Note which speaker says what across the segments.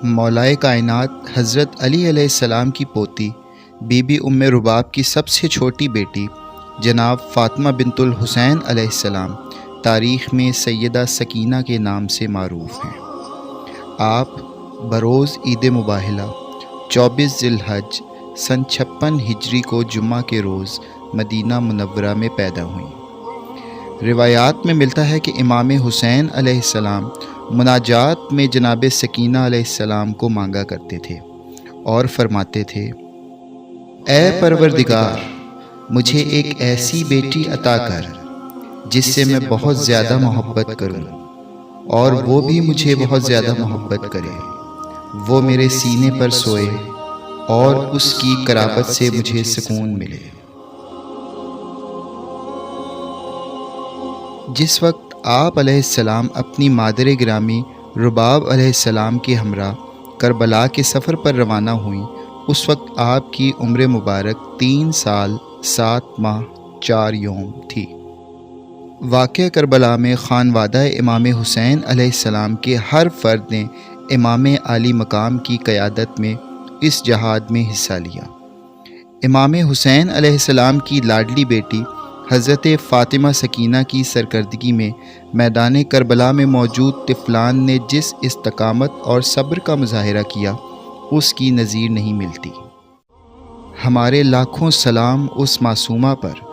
Speaker 1: مولائے کائنات حضرت علی علیہ السلام کی پوتی بی بی ام رباب کی سب سے چھوٹی بیٹی جناب فاطمہ بنت الحسین علیہ السلام تاریخ میں سیدہ سکینہ کے نام سے معروف ہیں۔ آپ بروز عید مباہلہ 24 ذی الحج سن 56 ہجری کو جمعہ کے روز مدینہ منورہ میں پیدا ہوئیں۔ روایات میں ملتا ہے کہ امام حسین علیہ السلام مناجات میں جناب سکینہ علیہ السلام کو مانگا کرتے تھے اور فرماتے تھے، اے پروردگار، مجھے ایک ایسی بیٹی عطا کر جس سے میں بہت زیادہ محبت کروں اور وہ بھی مجھے بہت زیادہ محبت کرے، وہ میرے سینے پر سوئے اور اس کی قرابت سے مجھے سکون ملے۔ جس وقت آپ علیہ السلام اپنی مادر گرامی رباب علیہ السلام کے ہمراہ کربلا کے سفر پر روانہ ہوئیں، اس وقت آپ کی عمر مبارک 3 سال 7 ماہ 4 یوم تھی۔ واقعہ کربلا میں خانوادہ امام حسین علیہ السلام کے ہر فرد نے امام عالی مقام کی قیادت میں اس جہاد میں حصہ لیا۔ امام حسین علیہ السلام کی لاڈلی بیٹی حضرت فاطمہ سکینہ کی سرکردگی میں میدان کربلا میں موجود طفلان نے جس استقامت اور صبر کا مظاہرہ کیا اس کی نظیر نہیں ملتی۔ ہمارے لاکھوں سلام اس معصومہ پر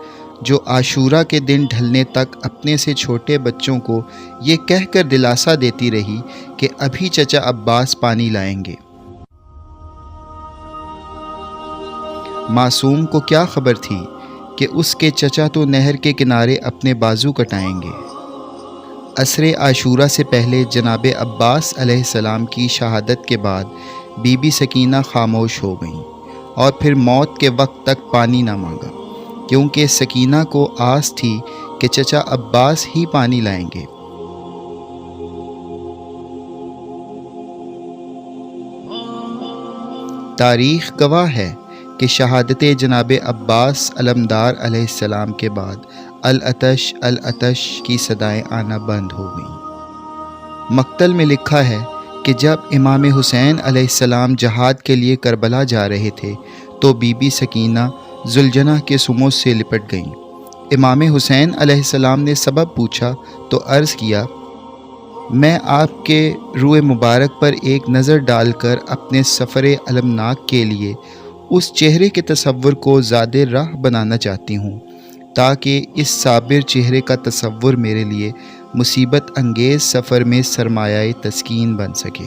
Speaker 1: جو عاشورہ کے دن ڈھلنے تک اپنے سے چھوٹے بچوں کو یہ کہہ کر دلاسا دیتی رہی کہ ابھی چچا عباس پانی لائیں گے۔ معصوم کو کیا خبر تھی کہ اس کے چچا تو نہر کے کنارے اپنے بازو کٹائیں گے۔ عصر عاشورہ سے پہلے جناب عباس علیہ السلام کی شہادت کے بعد بی بی سکینہ خاموش ہو گئیں اور پھر موت کے وقت تک پانی نہ مانگا، کیونکہ سکینہ کو آس تھی کہ چچا عباس ہی پانی لائیں گے۔ تاریخ گواہ ہے کہ شہادت جناب عباس علمدار علیہ السلام کے بعد العطش العطش کی صدائیں آنا بند ہو گئیں۔ مقتل میں لکھا ہے کہ جب امام حسین علیہ السلام جہاد کے لیے کربلا جا رہے تھے تو بی بی سکینہ ذوالجناح کے سموں سے لپٹ گئیں۔ امام حسین علیہ السلام نے سبب پوچھا تو عرض کیا، میں آپ کے روئے مبارک پر ایک نظر ڈال کر اپنے سفر المناک کے لیے اس چہرے کے تصور کو زیادہ راہ بنانا چاہتی ہوں تاکہ اس صابر چہرے کا تصور میرے لیے مصیبت انگیز سفر میں سرمایہ تسکین بن سکے۔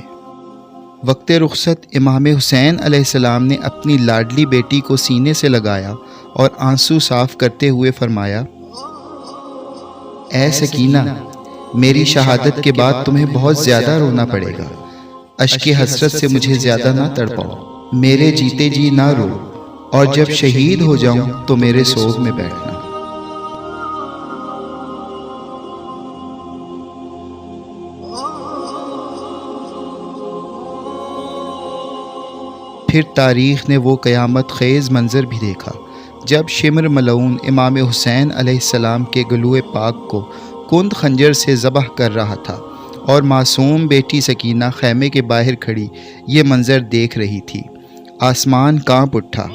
Speaker 1: وقت رخصت امام حسین علیہ السلام نے اپنی لاڈلی بیٹی کو سینے سے لگایا اور آنسو صاف کرتے ہوئے فرمایا، اے سکینہ، میری شہادت کے بعد تمہیں بہت زیادہ رونا پڑے گا، اشک حسرت سے مجھے زیادہ نہ تڑپاؤ، میرے جیتے جی نہ رو، اور جب شہید ہو جاؤں تو میرے سوگ میں بیٹھنا۔ پھر تاریخ نے وہ قیامت خیز منظر بھی دیکھا جب شمر ملعون امام حسین علیہ السلام کے گلوئے پاک کو کند خنجر سے ذبح کر رہا تھا اور معصوم بیٹی سکینہ خیمے کے باہر کھڑی یہ منظر دیکھ رہی تھی۔ آسمان کانپ اٹھا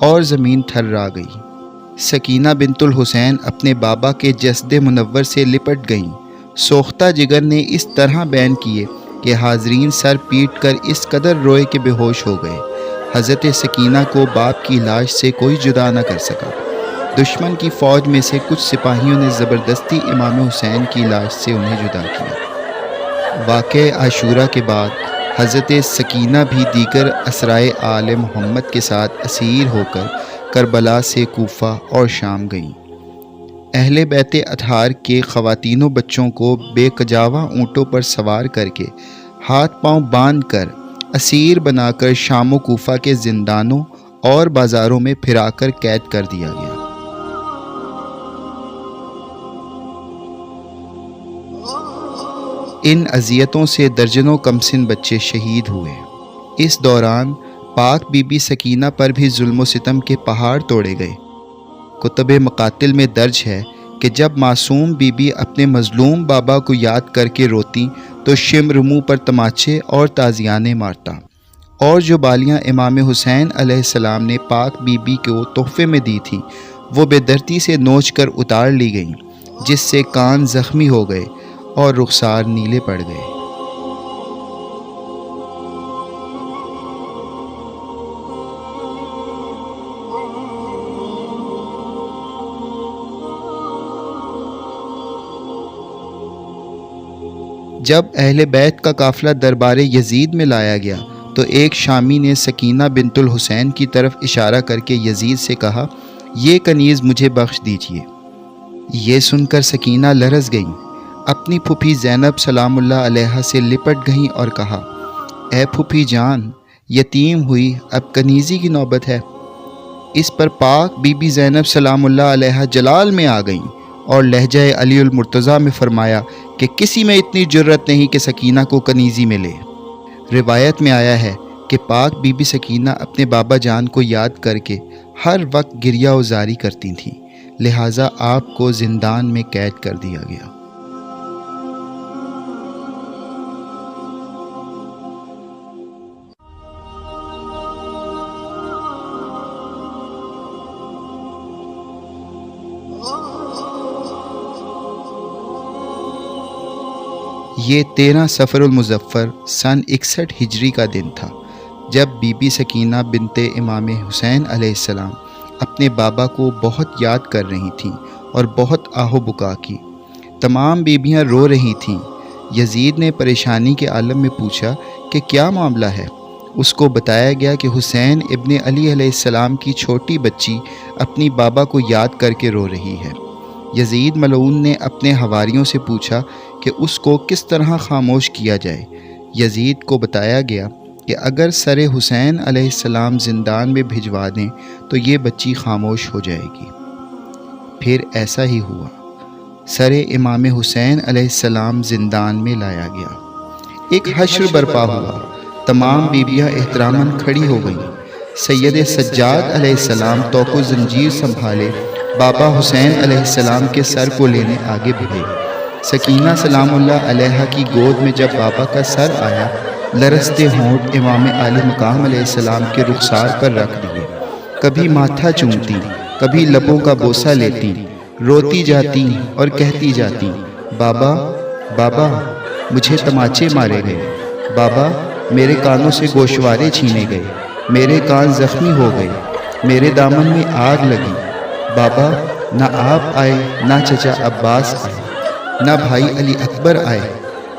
Speaker 1: اور زمین تھرا گئی۔ سکینہ بنت الحسین اپنے بابا کے جسد منور سے لپٹ گئیں۔ سوختہ جگر نے اس طرح بیان کیے کہ حاضرین سر پیٹ کر اس قدر روئے کہ بے ہوش ہو گئے۔ حضرت سکینہ کو باپ کی لاش سے کوئی جدا نہ کر سکا۔ دشمن کی فوج میں سے کچھ سپاہیوں نے زبردستی امام حسین کی لاش سے انہیں جدا کیا۔ واقعہ عاشورہ کے بعد حضرت سکینہ بھی دیگر اسرائے آل محمد کے ساتھ اسیر ہو کر کربلا سے کوفہ اور شام گئیں۔ اہل بیت اطہار کے خواتین و بچوں کو بے کجاوہ اونٹوں پر سوار کر کے ہاتھ پاؤں باندھ کر اسیر بنا کر شام و کوفہ کے زندانوں اور بازاروں میں پھرا کر قید کر دیا گیا۔ ان اذیتوں سے درجنوں کمسن بچے شہید ہوئے۔ اس دوران پاک بی بی سکینہ پر بھی ظلم و ستم کے پہاڑ توڑے گئے۔ کتب مقاتل میں درج ہے کہ جب معصوم بی بی اپنے مظلوم بابا کو یاد کر کے روتیں تو شمر منہ پر تماچے اور تازیانے مارتا، اور جو بالیاں امام حسین علیہ السلام نے پاک بی بی کو تحفے میں دی تھیں وہ بے دردی سے نوچ کر اتار لی گئیں، جس سے کان زخمی ہو گئے اور رخسار نیلے پڑ گئے۔ جب اہل بیت کا قافلہ دربار یزید میں لایا گیا تو ایک شامی نے سکینہ بنت الحسین کی طرف اشارہ کر کے یزید سے کہا، یہ کنیز مجھے بخش دیجیے۔ یہ سن کر سکینہ لرز گئیں، اپنی پھوپھی زینب سلام اللہ علیہا سے لپٹ گئیں اور کہا، اے پھوپھی جان، یتیم ہوئی، اب کنیزی کی نوبت ہے۔ اس پر پاک بی بی زینب سلام اللہ علیہا جلال میں آ گئیں اور لہجہ علی المرتضیٰ میں فرمایا کہ کسی میں اتنی جرت نہیں کہ سکینہ کو کنیزی میں لے۔ روایت میں آیا ہے کہ پاک بی بی سکینہ اپنے بابا جان کو یاد کر کے ہر وقت گریہ و زاری کرتی تھیں، لہٰذا آپ کو زندان میں قید کر دیا گیا۔ یہ 13 صفر المظفر سن 61 ہجری کا دن تھا جب بی بی سکینہ بنت امام حسین علیہ السلام اپنے بابا کو بہت یاد کر رہی تھیں اور بہت آہ و بکا کی۔ تمام بیبیاں رو رہی تھیں۔ یزید نے پریشانی کے عالم میں پوچھا کہ کیا معاملہ ہے؟ اس کو بتایا گیا کہ حسین ابن علی علیہ السلام کی چھوٹی بچی اپنی بابا کو یاد کر کے رو رہی ہے۔ یزید ملعون نے اپنے حواریوں سے پوچھا کہ اس کو کس طرح خاموش کیا جائے۔ یزید کو بتایا گیا کہ اگر سر حسین علیہ السلام زندان میں بھجوا دیں تو یہ بچی خاموش ہو جائے گی۔ پھر ایسا ہی ہوا۔ سر امام حسین علیہ السلام زندان میں لایا گیا۔ ایک حشر برپا ہوا۔ تمام بیبیاں احتراماً کھڑی ہو گئیں۔ سید سجاد علیہ السلام توق و زنجیر سنبھالے بابا حسین علیہ السلام کے سر کو لینے آگے بڑھے۔ سکینہ سلام اللہ علیہا کی گود میں جب بابا کا سر آیا، لرزتے ہونٹ امام عالی مقام علیہ السلام کے رخسار پر رکھ دیے، کبھی ماتھا چومتی، کبھی لبوں کا بوسہ لیتی، روتی جاتی اور کہتی جاتی، بابا بابا مجھے تماچے مارے گئے، بابا میرے کانوں سے گوشوارے چھینے گئے، میرے کان زخمی ہو گئے، میرے دامن میں آگ لگی، بابا نہ آپ آئے، نہ چچا عباس آئے، نہ بھائی علی اکبر آئے،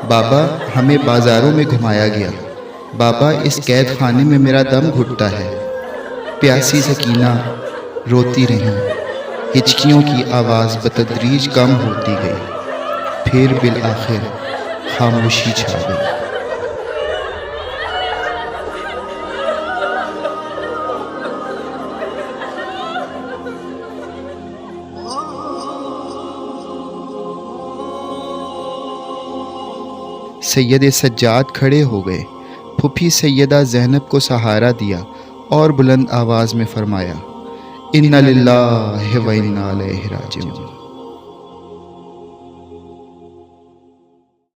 Speaker 1: بابا ہمیں بازاروں میں گھمایا گیا، بابا اس قید خانے میں میرا دم گھٹتا ہے۔ پیاسی سکینہ روتی رہیں، ہچکیوں کی آواز بتدریج کم ہوتی گئی، پھر بالآخر خاموشی چھا گئی۔ سید سجاد کھڑے ہو گئے، پھوپھی سیدہ زینب کو سہارا دیا اور بلند آواز میں فرمایا، اِنَّ لِلَّهِ وَإِنَّا إِلَيْهِ رَاجِعُونَ۔